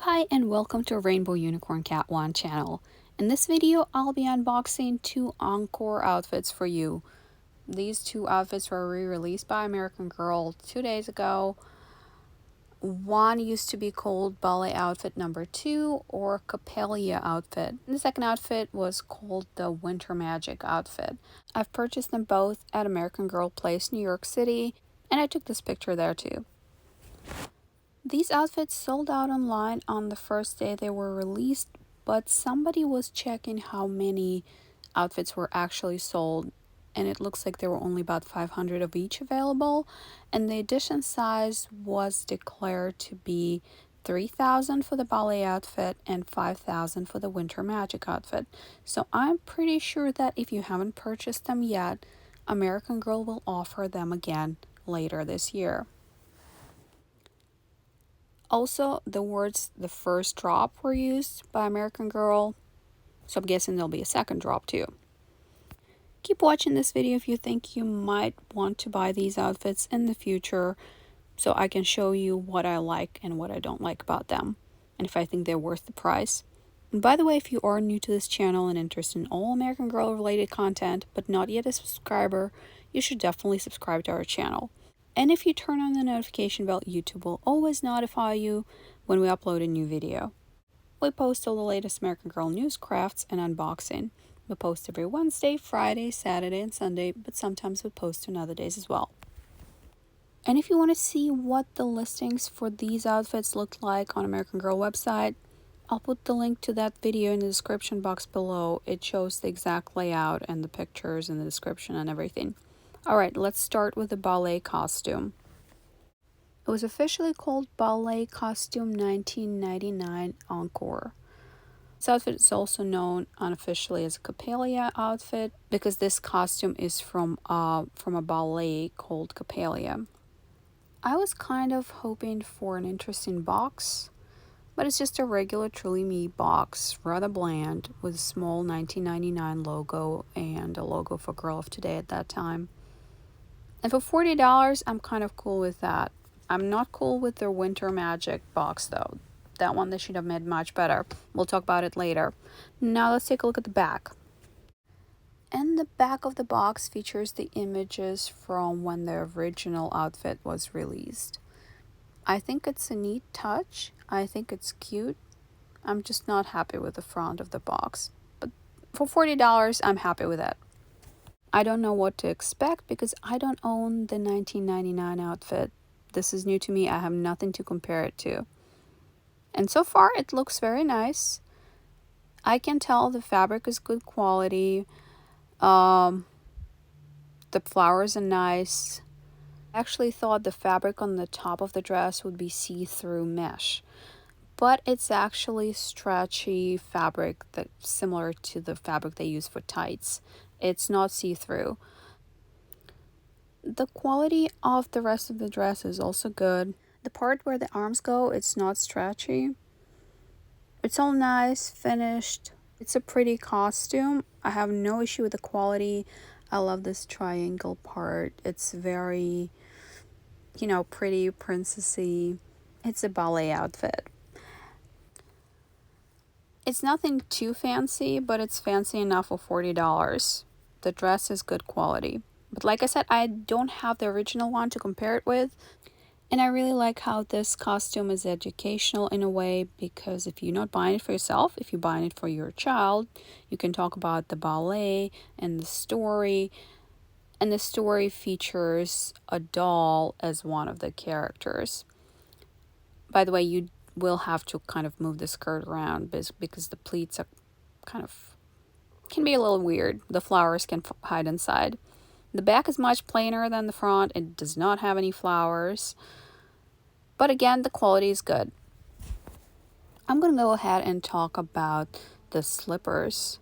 Hi and welcome to Rainbow Unicorn Cat 1 channel. In this video, I'll be unboxing two Encore outfits for you. These two outfits were re-released by American Girl 2 days ago. One used to be called Ballet Outfit number 2 or Coppelia outfit. And the second outfit was called the Winter Magic outfit. I've purchased them both at American Girl Place, New York City, and I took this picture there too. These outfits sold out online on the first day they were released, but somebody was checking how many outfits were actually sold, and it looks like there were only about 500 of each available, and the edition size was declared to be 3,000 for the ballet outfit and 5,000 for the winter magic outfit. So I'm pretty sure that if you haven't purchased them yet, American Girl will offer them again later this year. Also, the words "the first drop" were used by American Girl, so I'm guessing there'll be a second drop too. Keep watching this video if you think you might want to buy these outfits in the future, so I can show you what I like and what I don't like about them, and if I think they're worth the price. And by the way, if you are new to this channel and interested in all American Girl related content, but not yet a subscriber, you should definitely subscribe to our channel. And if you turn on the notification bell, YouTube will always notify you when we upload a new video. We post all the latest American Girl news, crafts, and unboxing. We post every Wednesday, Friday, Saturday, and Sunday, but sometimes we post on other days as well. And if you want to see what the listings for these outfits look like on American Girl website, I'll put the link to that video in the description box below. It shows the exact layout and the pictures and the description and everything. Alright, let's start with the ballet costume. It was officially called Ballet Costume 1999 Encore. This outfit is also known unofficially as a Coppelia outfit because this costume is from a ballet called Coppelia. I was kind of hoping for an interesting box, but it's just a regular Truly Me box, rather bland, with a small 1999 logo and a logo for Girl of Today at that time. And for $40, I'm kind of cool with that. I'm not cool with their Winter Magic box though. That one they should have made much better. We'll talk about it later. Now let's take a look at the back. And the back of the box features the images from when the original outfit was released. I think it's a neat touch. I think it's cute. I'm just not happy with the front of the box. But for $40, I'm happy with it. I don't know what to expect because I don't own the 1999 outfit. This is new to me. I have nothing to compare it to. And so far it looks very nice. I can tell the fabric is good quality. The flowers are nice. I actually thought the fabric on the top of the dress would be see-through mesh, but it's actually stretchy fabric that's similar to the fabric they use for tights. It's not see-through. The quality of the rest of the dress is also good. The part where the arms go, it's not stretchy. It's all nice, finished. It's a pretty costume. I have no issue with the quality. I love this triangle part. It's very, pretty, princessy. It's a ballet outfit. It's nothing too fancy, but it's fancy enough for $40. The dress is good quality. But like I said, I don't have the original one to compare it with. And I really like how this costume is educational in a way, because if you're not buying it for yourself, if you're buying it for your child, you can talk about the ballet and the story. And the story features a doll as one of the characters. By the way, you will have to kind of move the skirt around because the pleats are can be a little weird. The flowers can hide inside. The back is much plainer than the front. It does not have any flowers. But again, the quality is good. I'm going to go ahead and talk about the slippers.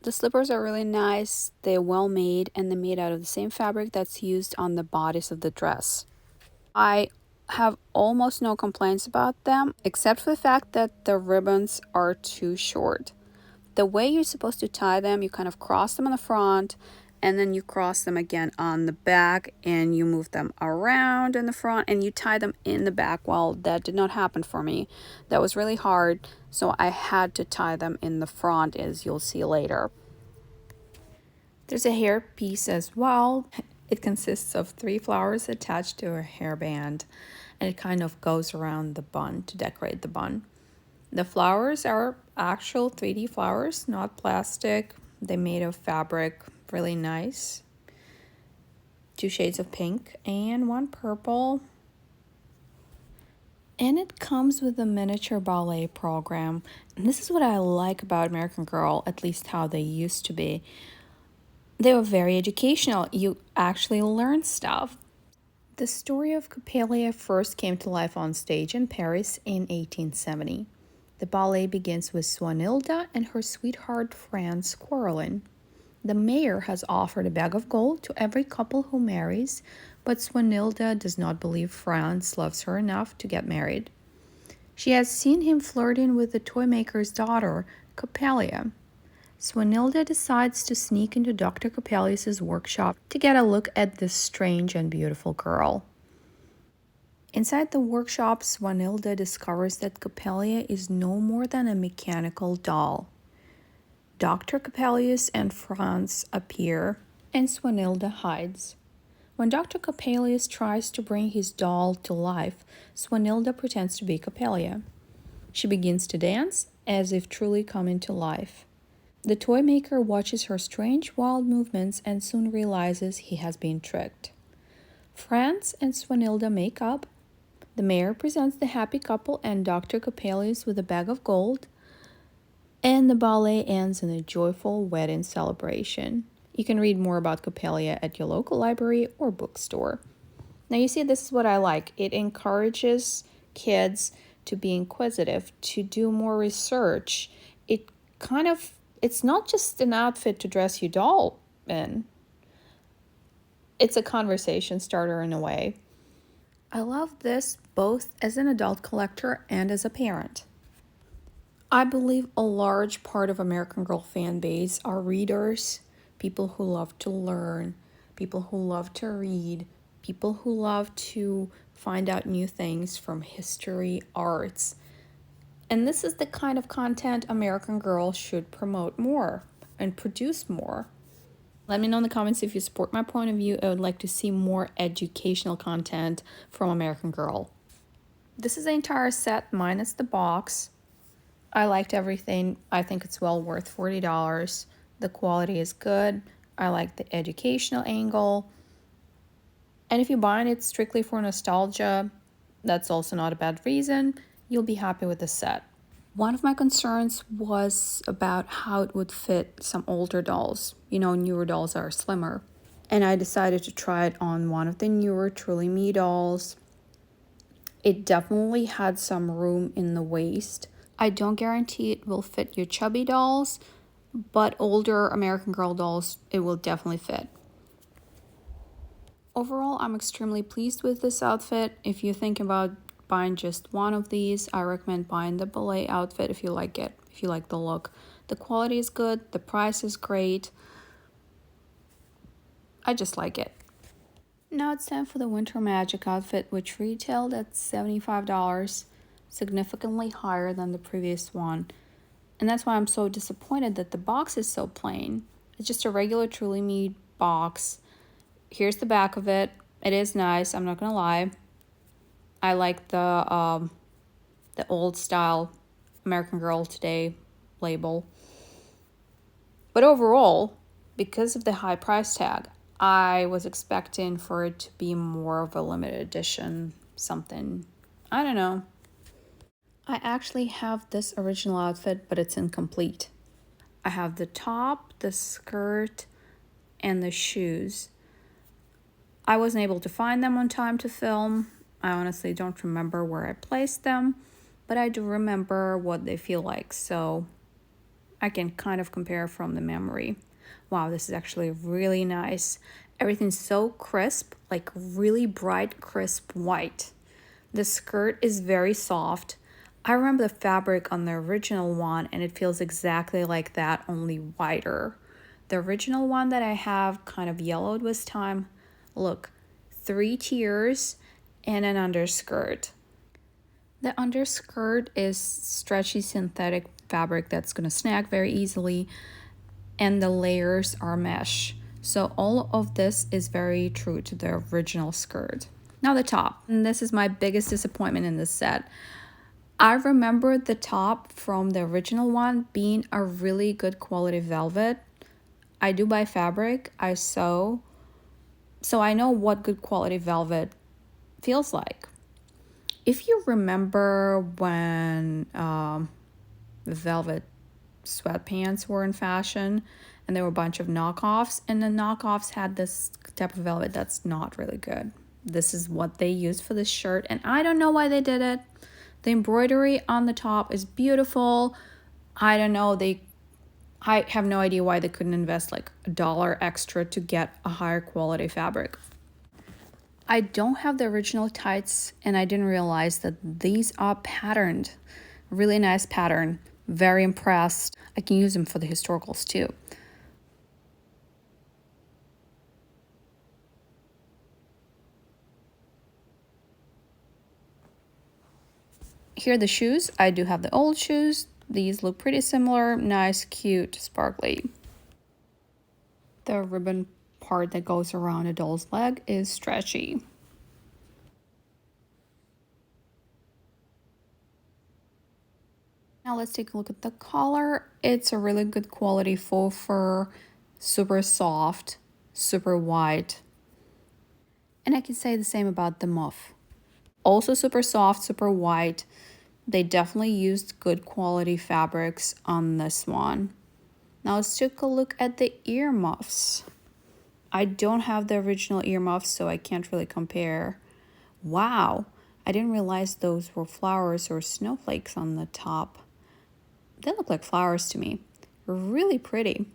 The slippers are really nice. They're well made and they're made out of the same fabric that's used on the bodice of the dress. I have almost no complaints about them, except for the fact that the ribbons are too short. The way you're supposed to tie them, you kind of cross them in the front and then you cross them again on the back and you move them around in the front and you tie them in the back. Well, that did not happen for me. That was really hard, so I had to tie them in the front, as you'll see later. There's a hair piece as well. It consists of 3 flowers attached to a hairband, and it kind of goes around the bun to decorate the bun. The flowers are actual 3D flowers, not plastic. They're made of fabric, really nice. 2 shades of pink and 1 purple. And it comes with a miniature ballet program. And this is what I like about American Girl, at least how they used to be. They were very educational. You actually learn stuff. The story of Coppelia first came to life on stage in Paris in 1870. The ballet begins with Swanilda and her sweetheart Franz quarreling. The mayor has offered a bag of gold to every couple who marries, but Swanilda does not believe Franz loves her enough to get married. She has seen him flirting with the toy maker's daughter, Coppelia. Swanilda decides to sneak into Dr. Coppelius's workshop to get a look at this strange and beautiful girl. Inside the workshop, Swanilda discovers that Coppelia is no more than a mechanical doll. Dr. Coppelius and Franz appear, and Swanilda hides. When Dr. Coppelius tries to bring his doll to life, Swanilda pretends to be Coppelia. She begins to dance as if truly coming to life. The toy maker watches her strange, wild movements and soon realizes he has been tricked. Franz and Swanilda make up. The mayor presents the happy couple and Dr. Coppelius with a bag of gold, and the ballet ends in a joyful wedding celebration. You can read more about Coppelia at your local library or bookstore. Now you see, this is what I like. It encourages kids to be inquisitive, to do more research. It's not just an outfit to dress your doll in. It's a conversation starter in a way. I love this both as an adult collector and as a parent. I believe a large part of American Girl fan base are readers, people who love to learn, people who love to read, people who love to find out new things from history, arts. And this is the kind of content American Girl should promote more and produce more. Let me know in the comments if you support my point of view. I would like to see more educational content from American Girl. This is the entire set minus the box. I liked everything. I think it's well worth $40. The quality is good. I like the educational angle. And if you're buying it strictly for nostalgia, that's also not a bad reason. You'll be happy with the set. One of my concerns was about how it would fit some older dolls. You know, newer dolls are slimmer. And I decided to try it on one of the newer Truly Me dolls. It definitely had some room in the waist. I don't guarantee it will fit your chubby dolls, but older American Girl dolls, it will definitely fit. Overall, I'm extremely pleased with this outfit. If you think about buying just one of these, I recommend buying the ballet outfit if you like it, if you like the look. The quality is good, the price is great. I just like it. Now it's time for the Winter Magic outfit, which retailed at $75, significantly higher than the previous one. And that's why I'm so disappointed that the box is so plain. It's just a regular Truly Me box. Here's the back of it. It is nice, I'm not gonna lie. I like the old style American Girl Today label. But overall, because of the high price tag, I was expecting for it to be more of a limited edition something. I don't know. I actually have this original outfit, but it's incomplete. I have the top, the skirt, and the shoes. I wasn't able to find them on time to film. I honestly don't remember where I placed them, but I do remember what they feel like, so I can kind of compare from the memory. Wow, this is actually really nice. Everything's so crisp, like really bright, crisp white. The skirt is very soft. I remember the fabric on the original one, and it feels exactly like that, only whiter. The original one that I have kind of yellowed with time. Look, 3 tiers and an underskirt. The underskirt is stretchy synthetic fabric that's going to snag very easily, and the layers are mesh. So all of this is very true to the original skirt. Now the top, and this is my biggest disappointment in this set. I remember the top from the original one being a really good quality velvet. I do buy fabric, I sew, so I know what good quality velvet feels like. If you remember when velvet sweatpants were in fashion and there were a bunch of knockoffs, and the knockoffs had this type of velvet that's not really good. This is what they used for this shirt, and I don't know why they did it. The embroidery on the top is beautiful. I don't know, I have no idea why they couldn't invest like $1 extra to get a higher quality fabric. I don't have the original tights, and I didn't realize that these are patterned. Really nice pattern. Very impressed. I can use them for the historicals too. Here are the shoes. I do have the old shoes. These look pretty similar. Nice, cute, sparkly. The ribbon part that goes around a doll's leg is stretchy. Now let's take a look at the collar. It's a really good quality faux fur, super soft, super white. And I can say the same about the muff. Also super soft, super white. They definitely used good quality fabrics on this one. Now let's take a look at the earmuffs. I don't have the original earmuffs, so I can't really compare. Wow, I didn't realize those were flowers or snowflakes on the top. They look like flowers to me. Really pretty.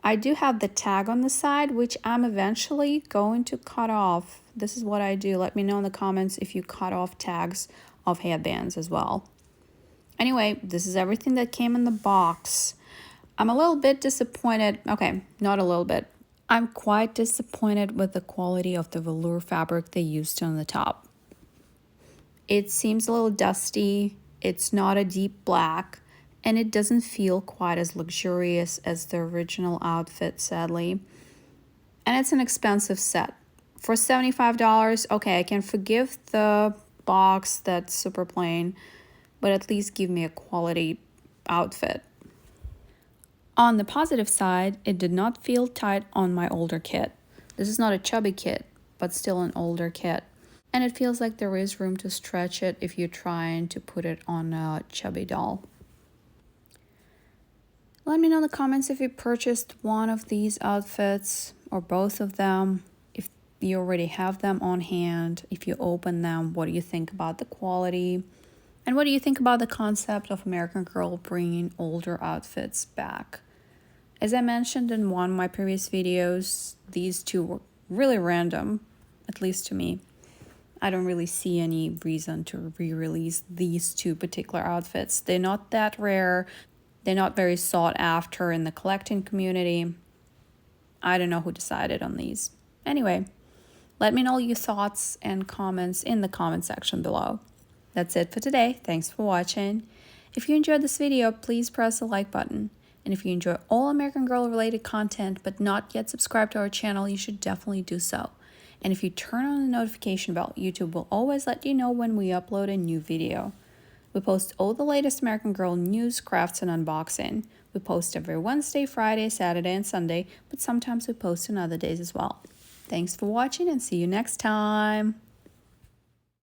I do have the tag on the side, which I'm eventually going to cut off. This is what I do. Let me know in the comments if you cut off tags of headbands as well. Anyway, this is everything that came in the box. I'm a little bit disappointed. Okay, not a little bit. I'm quite disappointed with the quality of the velour fabric they used on the top. It seems a little dusty. It's not a deep black, and it doesn't feel quite as luxurious as the original outfit, sadly. And it's an expensive set. For $75, okay, I can forgive the box that's super plain, but at least give me a quality outfit. On the positive side, it did not feel tight on my older kit. This is not a chubby kit, but still an older kit. And it feels like there is room to stretch it if you're trying to put it on a chubby doll. Let me know in the comments if you purchased one of these outfits or both of them. If you already have them on hand, if you open them, what do you think about the quality? And what do you think about the concept of American Girl bringing older outfits back? As I mentioned in one of my previous videos, these two were really random, at least to me. I don't really see any reason to re-release these two particular outfits. They're not that rare. They're not very sought after in the collecting community. I don't know who decided on these. Anyway, let me know your thoughts and comments in the comment section below. That's it for today. Thanks for watching. If you enjoyed this video, please press the like button. And if you enjoy all American Girl related content but not yet subscribed to our channel, you should definitely do so. And if you turn on the notification bell, YouTube will always let you know when we upload a new video. We post all the latest American Girl news, crafts, and unboxing. We post every Wednesday, Friday, Saturday, and Sunday, but sometimes we post on other days as well. Thanks for watching and see you next time.